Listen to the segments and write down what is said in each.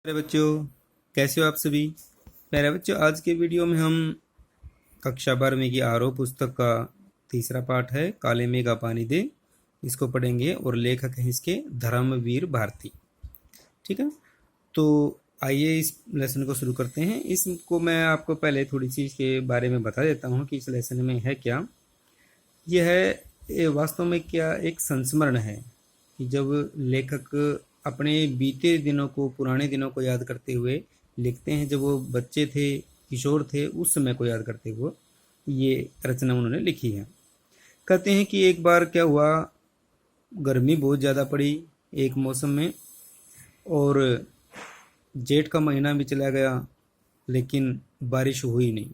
प्यारे बच्चों, कैसे हो आप सभी। प्यारे बच्चों, आज के वीडियो में हम कक्षा 12वीं की आरोह पुस्तक का तीसरा पाठ है काले मेघ का पानी दे, इसको पढ़ेंगे और लेखक हैं इसके धर्मवीर भारती। ठीक है, तो आइए इस लेसन को शुरू करते हैं। इसको मैं आपको पहले थोड़ी सी इसके बारे में बता देता हूँ कि इस लेसन में है क्या। यह है वास्तव में क्या एक संस्मरण है कि जब लेखक अपने बीते दिनों को, पुराने दिनों को याद करते हुए लिखते हैं, जब वो बच्चे थे, किशोर थे, उस समय को याद करते हुए ये रचना उन्होंने लिखी है। कहते हैं कि एक बार क्या हुआ, गर्मी बहुत ज़्यादा पड़ी एक मौसम में, और जेठ का महीना भी चला गया लेकिन बारिश हुई नहीं।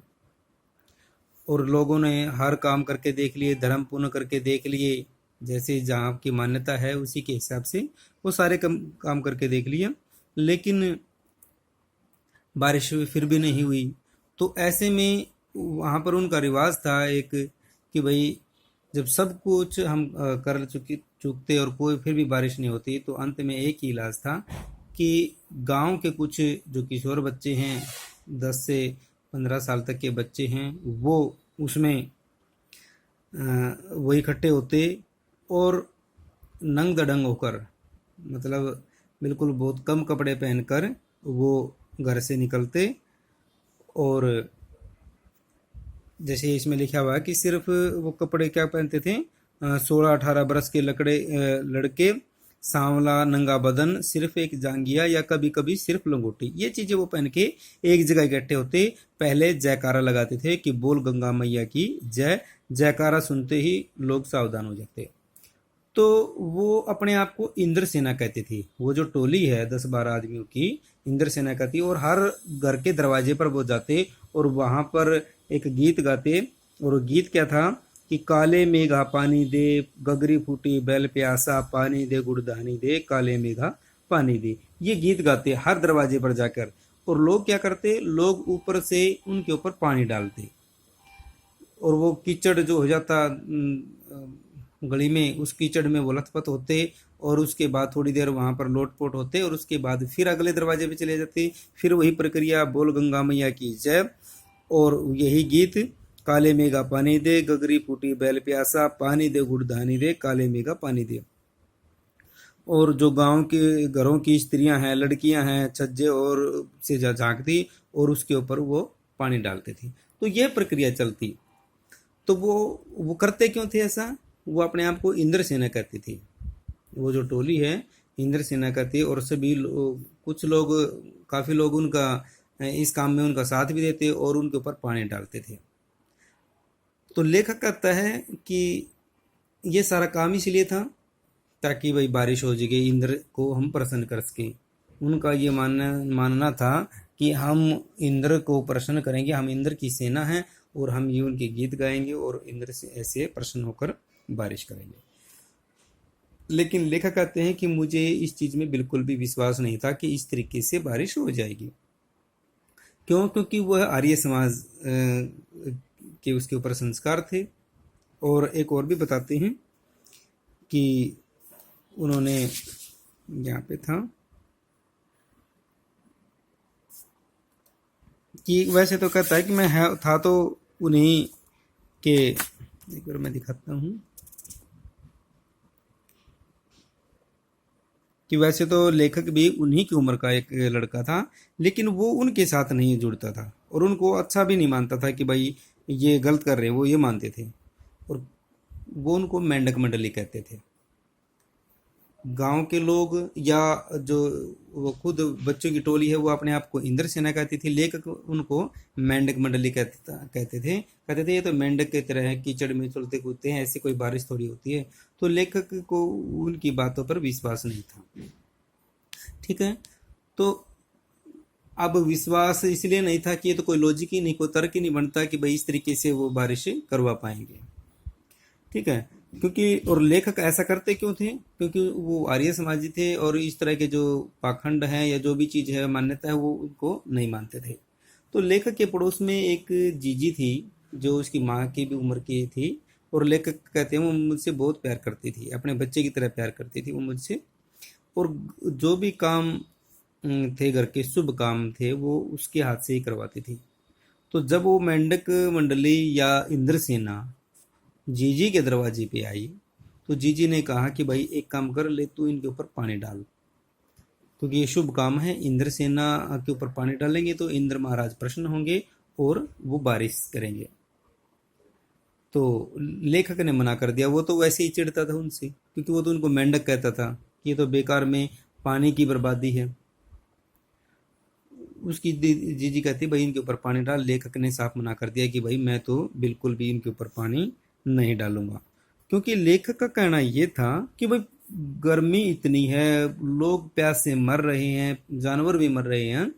और लोगों ने हर काम करके देख लिए, धर्म पूर्ण करके देख लिए, जैसे जहाँ की मान्यता है उसी के हिसाब से वो सारे काम करके देख लिया, लेकिन बारिश फिर भी नहीं हुई। तो ऐसे में वहाँ पर उनका रिवाज था एक कि भाई जब सब कुछ हम कर चुकते और कोई फिर भी बारिश नहीं होती, तो अंत में एक ही इलाज था कि गांव के कुछ जो किशोर बच्चे हैं, 10 से 15 साल तक के बच्चे हैं, वो उसमें वो इकट्ठे होते और नंग दड़ंग होकर, मतलब बिल्कुल बहुत कम कपड़े पहनकर वो घर से निकलते। और जैसे इसमें लिखा हुआ है कि सिर्फ वो कपड़े क्या पहनते थे, 16-18 बरस के लड़के, सांवला नंगा बदन, सिर्फ एक जांगिया या कभी कभी सिर्फ लंगोटी, ये चीजें वो पहन के एक जगह इकट्ठे होते। पहले जयकारा लगाते थे कि बोल गंगा मैया की जय। जयकारा सुनते ही लोग सावधान हो जाते। तो वो अपने आप को इंद्र सेना कहती थी। वो जो टोली है 10-12 आदमियों की, इंद्र सेना कहती, और हर घर के दरवाजे पर वो जाते और वहां पर एक गीत गाते। और वो गीत क्या था कि काले मेघा पानी दे, गगरी फूटी बैल प्यासा, पानी दे गुड़धानी दे, काले मेघा पानी दे। ये गीत गाते हर दरवाजे पर जाकर। और लोग क्या करते, लोग ऊपर से उनके ऊपर पानी डालते, और वो कीचड़ जो हो जाता गली में, उस कीचड़ में वो लथपथ होते, और उसके बाद थोड़ी देर वहां पर लोटपोट होते, और उसके बाद फिर अगले दरवाजे पे चले जाते। फिर वही प्रक्रिया, बोल गंगा मैया की जय, और यही गीत, काले मेघा पानी दे, गगरी फूटी बैल प्यासा, पानी दे गुड़धानी दे, काले मेघा पानी दे। और जो गांव के घरों की स्त्रियां हैं, लड़कियां हैं, छज्जे और से झांकती और उसके ऊपर वो पानी डालते थे। तो यह प्रक्रिया चलती। तो वो करते क्यों थे ऐसा, वो अपने आप को इंद्र सेना कहती थी। वो जो टोली है इंद्र सेना कहती है, और सभी कुछ लोग, काफी लोग उनका इस काम में उनका साथ भी देते और उनके ऊपर पानी डालते थे। तो लेखक कहता है कि ये सारा काम इसलिए था ताकि भाई बारिश हो जाएगी, इंद्र को हम प्रसन्न कर सके। उनका ये मानना था कि हम इंद्र को प्रसन्न करेंगे, हम इंद्र की सेना हैं, और हम ये उनके गीत गाएंगे और इंद्र से ऐसे प्रसन्न होकर बारिश करेंगे। लेकिन लेखक कहते हैं कि मुझे इस चीज में बिल्कुल भी विश्वास नहीं था कि इस तरीके से बारिश हो जाएगी। क्यों? क्योंकि वह आर्य समाज के उसके ऊपर संस्कार थे। और एक और भी बताते हैं कि उन्होंने, यहाँ पे था कि वैसे तो कहता है कि मैं था तो उन्हीं के, एक बार मैं दिखाता हूँ कि वैसे तो लेखक भी उन्हीं की उम्र का एक लड़का था, लेकिन वो उनके साथ नहीं जुड़ता था और उनको अच्छा भी नहीं मानता था कि भाई ये गलत कर रहे हैं, वो ये मानते थे। और वो उनको मेंढक मंडली कहते थे। गांव के लोग या जो वो खुद बच्चों की टोली है, वो अपने आप को इंद्र सेना कहती थी, लेखक उनको मेंढक मंडली कहते थे ये तो मेंढक की तरह है, कीचड़ में चलते कूदते हैं, ऐसी कोई बारिश थोड़ी होती है। तो लेखक को उनकी बातों पर विश्वास नहीं था। ठीक है, तो अब विश्वास इसलिए नहीं था कि ये तो कोई लॉजिक ही नहीं, कोई तर्क ही नहीं बनता कि भाई इस तरीके से वो बारिश करवा पाएंगे। ठीक है, क्योंकि और लेखक ऐसा करते क्यों थे, क्योंकि वो आर्य समाजी थे और इस तरह के जो पाखंड हैं या जो भी चीज है, मान्यता है, वो उनको नहीं मानते थे। तो लेखक के पड़ोस में एक जीजी थी जो उसकी माँ की भी उम्र की थी, और लेखक कहते हैं वो मुझसे बहुत प्यार करती थी, अपने बच्चे की तरह प्यार करती थी वो मुझसे। और जो भी काम थे, घर के शुभ काम थे, वो उसके हाथ से ही करवाती थी। तो जब वो मेंढक मंडली या इंद्रसेना जीजी के दरवाजे पे आई, तो जीजी ने कहा कि भाई एक काम कर ले, तू इनके ऊपर पानी डाल, क्योंकि ये शुभ काम है। इंद्रसेना के ऊपर पानी डालेंगे तो इंद्र महाराज प्रसन्न होंगे और वो बारिश करेंगे। तो लेखक ने मना कर दिया। वो तो वैसे ही चिढ़ता था उनसे, क्योंकि वो तो उनको मेंढक कहता था कि ये तो बेकार में पानी की बर्बादी है। उसकी जीजी कहती भाई इनके ऊपर पानी डाल। लेखक ने साफ मना कर दिया कि भाई मैं तो बिल्कुल भी इनके ऊपर पानी नहीं डालूंगा, क्योंकि लेखक का कहना ये था कि भाई गर्मी इतनी है, लोग प्यास से मर रहे हैं, जानवर भी मर रहे हैं,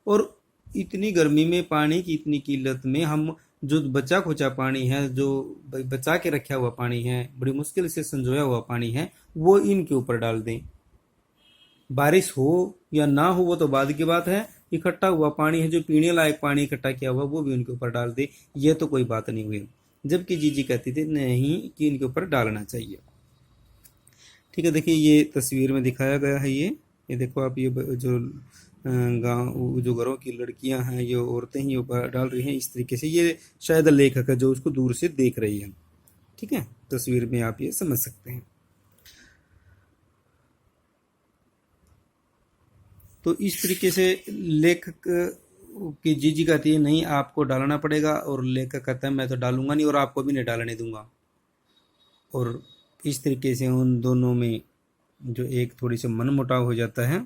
और इतनी गर्मी में पानी की इतनी किल्लत में हम जो बचा खुचा पानी है, जो बचा के रखा हुआ पानी है, बड़ी मुश्किल से संजोया हुआ पानी है, वो इनके ऊपर डाल दें। बारिश हो या ना हो वो तो बाद की बात है, इकट्ठा हुआ पानी है, जो पीने लायक पानी इकट्ठा किया हुआ, वो भी उनके ऊपर डाल दे, ये तो कोई बात नहीं हुई। जबकि जीजी कहती थी नहीं, कि इनके ऊपर डालना चाहिए। ठीक है, देखिए ये तस्वीर में दिखाया गया है। ये देखो आप, ये जो गांव जो घरों की लड़कियां हैं, ये औरतें ही ऊपर डाल रही हैं इस तरीके से। ये शायद लेखक है जो उसको दूर से देख रही है। ठीक है, तस्वीर में आप ये समझ सकते हैं। तो इस तरीके से लेखक की जीजी कहती है नहीं आपको डालना पड़ेगा, और लेखक कहता है मैं तो डालूंगा नहीं और आपको भी नहीं डालने दूंगा। और इस तरीके से उन दोनों में जो एक थोड़ी सी मनमुटाव हो जाता है।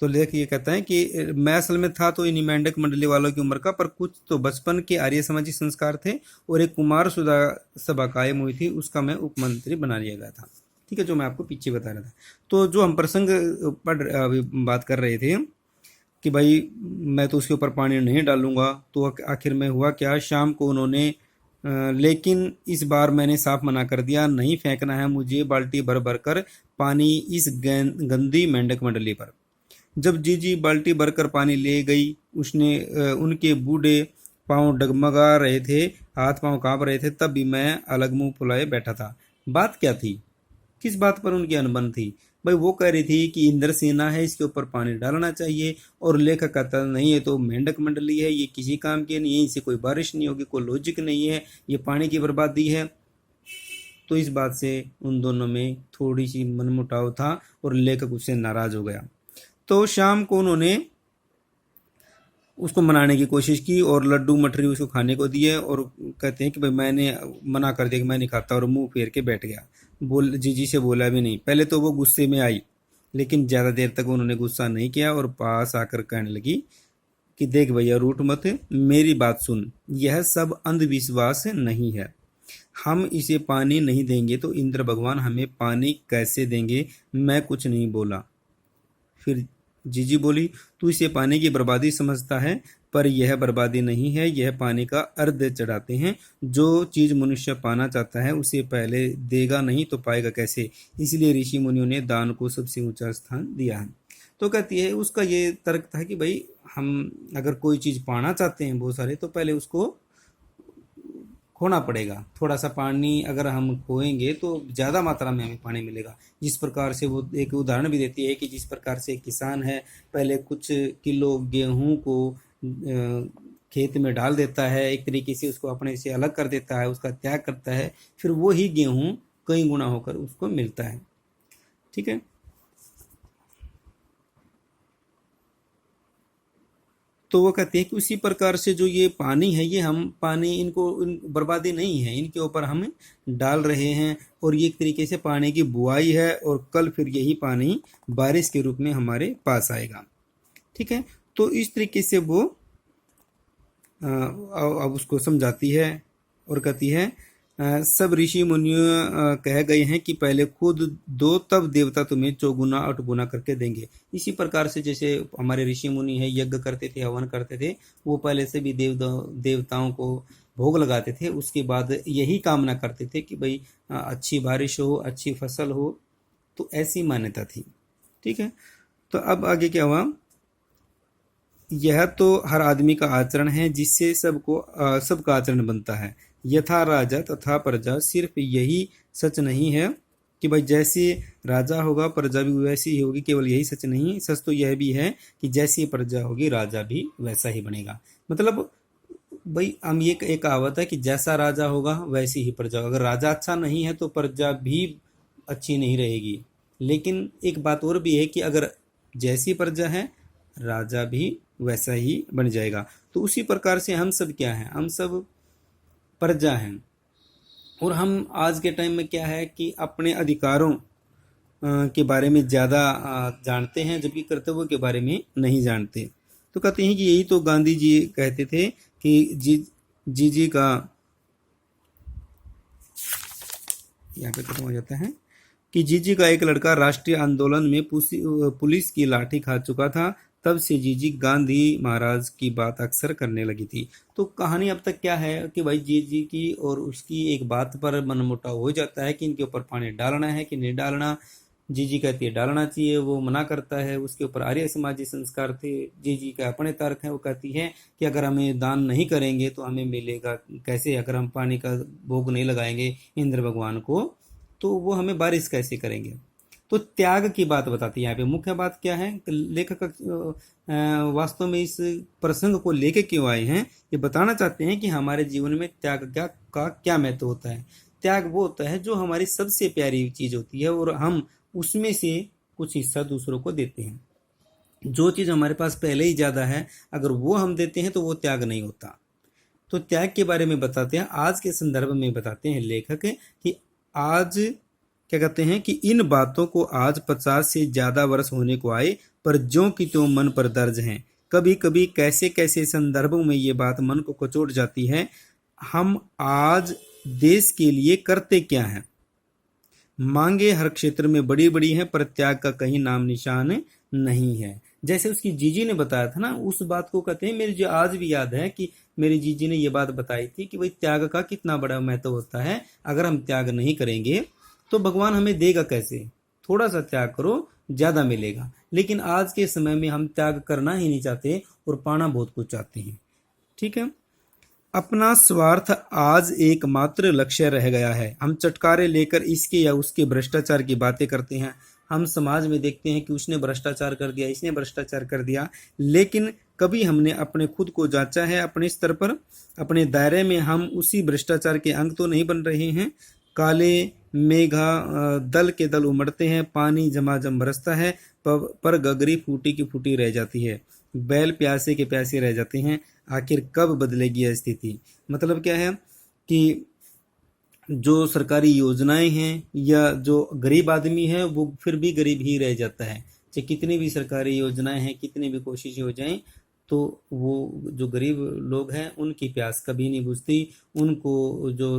तो लेखक ये कहता है कि मैं असल में था तो इन्हीं मेंढक मंडली वालों की उम्र का, पर कुछ तो बचपन के आर्य समाजी संस्कार थे, और एक कुमार सुधा सभा कायम हुई थी, उसका मैं उपमंत्री बना लिया गया था। ठीक है, जो मैं आपको पीछे बता रहा था। तो जो हम प्रसंग अभी बात कर रहे थे कि भाई मैं तो उसके ऊपर पानी नहीं डालूंगा, तो आखिर में हुआ क्या, शाम को उन्होंने लेकिन इस बार मैंने साफ मना कर दिया, नहीं फेंकना है मुझे बाल्टी भर भर कर पानी इस गंदी मेंढक मंडली पर। जब जीजी बाल्टी भरकर पानी ले गई, उसने उनके बूढ़े पांव डगमगा रहे थे, हाथ पांव कांप रहे थे, तब भी मैं अलग मुंह फुलाए बैठा था। बात क्या थी, किस बात पर उनकी अनबन थी? भाई वो कह रही थी कि इंद्रसेना है, इसके ऊपर पानी डालना चाहिए, और लेखक कहता नहीं है तो मेंढक मंडली है, ये किसी काम की नहीं है, इससे कोई बारिश नहीं होगी, कोई लॉजिक नहीं है, ये पानी की बर्बादी है। तो इस बात से उन दोनों में थोड़ी सी मनमुटाव था और लेखक उससे नाराज हो गया। तो शाम को उन्होंने उसको मनाने की कोशिश की और लड्डू मठरी उसको खाने को दिए, और कहते हैं कि भाई मैंने मना कर दिया कि मैं नहीं खाता, और मुंह फेर के बैठ गया, जीजी से बोला भी नहीं। पहले तो वो गुस्से में आई, लेकिन ज़्यादा देर तक उन्होंने गुस्सा नहीं किया, और पास आकर कहने लगी कि देख भैया रूठ मत, मेरी बात सुन, यह सब अंधविश्वास नहीं है। हम इसे पानी नहीं देंगे तो इंद्र भगवान हमें पानी कैसे देंगे? मैं कुछ नहीं बोला। फिर जीजी बोली, तू इसे पानी की बर्बादी समझता है, पर यह बर्बादी नहीं है, यह पानी का अर्ध चढ़ाते हैं। जो चीज मनुष्य पाना चाहता है उसे पहले देगा नहीं तो पाएगा कैसे? इसलिए ऋषि मुनियों ने दान को सबसे ऊंचा स्थान दिया है। तो कहती है, उसका ये तर्क था कि भाई हम अगर कोई चीज पाना चाहते हैं बहुत सारे, तो पहले उसको खोना पड़ेगा। थोड़ा सा पानी अगर हम खोएंगे तो ज़्यादा मात्रा में हमें पानी मिलेगा। जिस प्रकार से वो एक उदाहरण भी देती है कि जिस प्रकार से किसान है, पहले कुछ किलो गेहूं को खेत में डाल देता है, एक तरीके से उसको अपने से अलग कर देता है, उसका त्याग करता है, फिर वो ही गेहूं कई गुना होकर उसको मिलता है। ठीक है, तो वो कहते हैं कि उसी प्रकार से जो ये पानी है, ये हम पानी इनको बर्बादी नहीं है, इनके ऊपर हम डाल रहे हैं, और ये एक तरीके से पानी की बुआई है, और कल फिर यही पानी बारिश के रूप में हमारे पास आएगा। ठीक है, तो इस तरीके से वो अब उसको समझाती है और कहती है सब ऋषि मुनियों कह गए हैं कि पहले खुद दो तब देवता तुम्हें चौगुना अठगुना करके देंगे। इसी प्रकार से जैसे हमारे ऋषि मुनि है यज्ञ करते थे, हवन करते थे, वो पहले से भी देवताओं को भोग लगाते थे, उसके बाद यही कामना करते थे कि भाई अच्छी बारिश हो, अच्छी फसल हो। तो ऐसी मान्यता थी। ठीक है, तो अब आगे क्या हुआ, यह तो हर आदमी का आचरण है जिससे सबका आचरण बनता है। यथा राजा तथा प्रजा, सिर्फ यही सच नहीं है कि भाई जैसे राजा होगा प्रजा भी वैसी ही होगी। केवल यही सच नहीं, सच तो यह भी है कि जैसी प्रजा होगी राजा भी वैसा ही बनेगा। मतलब भाई हम ये एक कहावत है कि जैसा राजा होगा वैसी ही प्रजा। अगर राजा अच्छा नहीं है तो प्रजा भी अच्छी नहीं रहेगी। लेकिन एक बात और भी है कि अगर जैसी प्रजा है राजा भी वैसा ही बन जाएगा। तो उसी प्रकार से हम सब क्या हैं, हम सब प्रजा हैं। और हम आज के टाइम में क्या है कि अपने अधिकारों के बारे में ज़्यादा जानते हैं, जबकि कर्तव्यों के बारे में नहीं जानते। तो कहते हैं कि यही तो गांधी जी कहते थे कि जी का यहाँ पे खत्म हो जाता है कि जीजी का एक लड़का राष्ट्रीय आंदोलन में पुलिस की लाठी खा चुका था। तब से जीजी गांधी महाराज की बात अक्सर करने लगी थी। तो कहानी अब तक क्या है कि भाई जीजी की और उसकी एक बात पर मनमुटाव हो जाता है कि इनके ऊपर पानी डालना है कि नहीं डालना। जीजी कहती है डालना चाहिए, वो मना करता है। उसके ऊपर आर्य समाजी संस्कार थे। जीजी का अपने तर्क है, वो कहती है कि अगर हमें दान नहीं करेंगे तो हमें मिलेगा कैसे, अगर हम पानी का भोग नहीं लगाएंगे इंद्र भगवान को तो वो हमें बारिश कैसे करेंगे। तो त्याग की बात बताती है यहाँ पे। मुख्य बात क्या है, लेखक वास्तव में इस प्रसंग को लेके क्यों आए हैं, ये बताना चाहते हैं कि हमारे जीवन में त्याग का क्या महत्व होता है। त्याग वो होता है जो हमारी सबसे प्यारी चीज होती है और हम उसमें से कुछ हिस्सा दूसरों को देते हैं। जो चीज हमारे पास पहले ही ज्यादा है अगर वो हम देते हैं तो वो त्याग नहीं होता। तो त्याग के बारे में बताते हैं, आज के संदर्भ में बताते हैं लेखक कि आज क्या कहते हैं कि इन बातों को आज 50 से ज्यादा वर्ष होने को आए पर ज्यों की त्यों मन पर दर्ज हैं। कभी कभी कैसे कैसे संदर्भों में ये बात मन को कचोट जाती है। हम आज देश के लिए करते क्या हैं। मांगे हर क्षेत्र में बड़ी बड़ी हैं पर त्याग का कहीं नाम निशान नहीं है। जैसे उसकी जीजी ने बताया था ना, उस बात को कहते हैं, मेरे जो आज भी याद है कि मेरी जीजी ने ये बात बताई थी कि भाई त्याग का कितना बड़ा महत्व होता है। अगर हम त्याग नहीं करेंगे तो भगवान हमें देगा कैसे। थोड़ा सा त्याग करो ज्यादा मिलेगा। लेकिन आज के समय में हम त्याग करना ही नहीं चाहते और पाना बहुत कुछ चाहते हैं। ठीक है, अपना स्वार्थ आज एकमात्र लक्ष्य रह गया है। हम चटकारे लेकर इसके या उसके भ्रष्टाचार की बातें करते हैं। हम समाज में देखते हैं कि उसने भ्रष्टाचार कर दिया, इसने भ्रष्टाचार कर दिया, लेकिन कभी हमने अपने खुद को जांचा है अपने स्तर पर, अपने दायरे में हम उसी भ्रष्टाचार के अंग तो नहीं बन रहे हैं। काले मेघा दल के दल उमड़ते हैं, पानी झमाझम बरसता है पर गगरी फूटी की फूटी रह जाती है, बैल प्यासे के प्यासे रह जाते हैं। आखिर कब बदलेगी यह स्थिति। मतलब क्या है कि जो सरकारी योजनाएं हैं या जो गरीब आदमी है वो फिर भी गरीब ही रह जाता है। चाहे कितनी भी सरकारी योजनाएं हैं, कितनी भी कोशिशें हो जाएं, तो वो जो गरीब लोग हैं उनकी प्यास कभी नहीं बुझती, उनको जो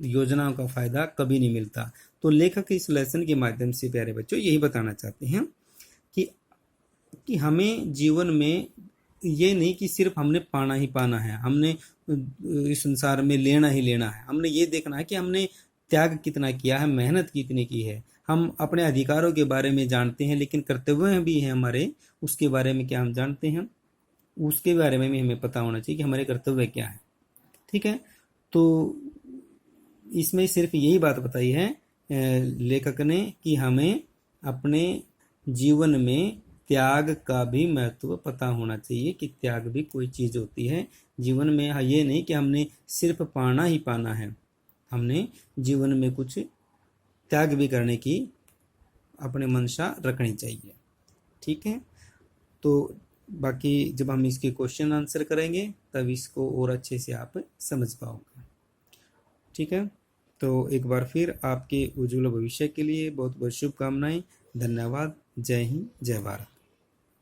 योजनाओं का फायदा कभी नहीं मिलता। तो लेखक इस लेसन के माध्यम से प्यारे बच्चों यही बताना चाहते हैं कि हमें जीवन में ये नहीं कि सिर्फ हमने पाना ही पाना है, हमने इस संसार में लेना ही लेना है। हमने ये देखना है कि हमने त्याग कितना किया है, मेहनत कितनी की है। हम अपने अधिकारों के बारे में जानते हैं लेकिन कर्तव्य भी हैं हमारे, उसके बारे में क्या हम जानते हैं, उसके बारे में भी हमें पता होना चाहिए कि हमारे कर्तव्य क्या है। ठीक है, तो इसमें सिर्फ यही बात बताई है लेखक ने कि हमें अपने जीवन में त्याग का भी महत्व पता होना चाहिए कि त्याग भी कोई चीज़ होती है जीवन में। ये नहीं कि हमने सिर्फ पाना ही पाना है, हमने जीवन में कुछ त्याग भी करने की अपने मंशा रखनी चाहिए। ठीक है, तो बाकी जब हम इसके क्वेश्चन आंसर करेंगे तब इसको और अच्छे से आप समझ पाओगे। ठीक है, तो एक बार फिर आपके उज्ज्वल भविष्य के लिए बहुत बहुत शुभकामनाएं। धन्यवाद। जय हिंद, जय भारत।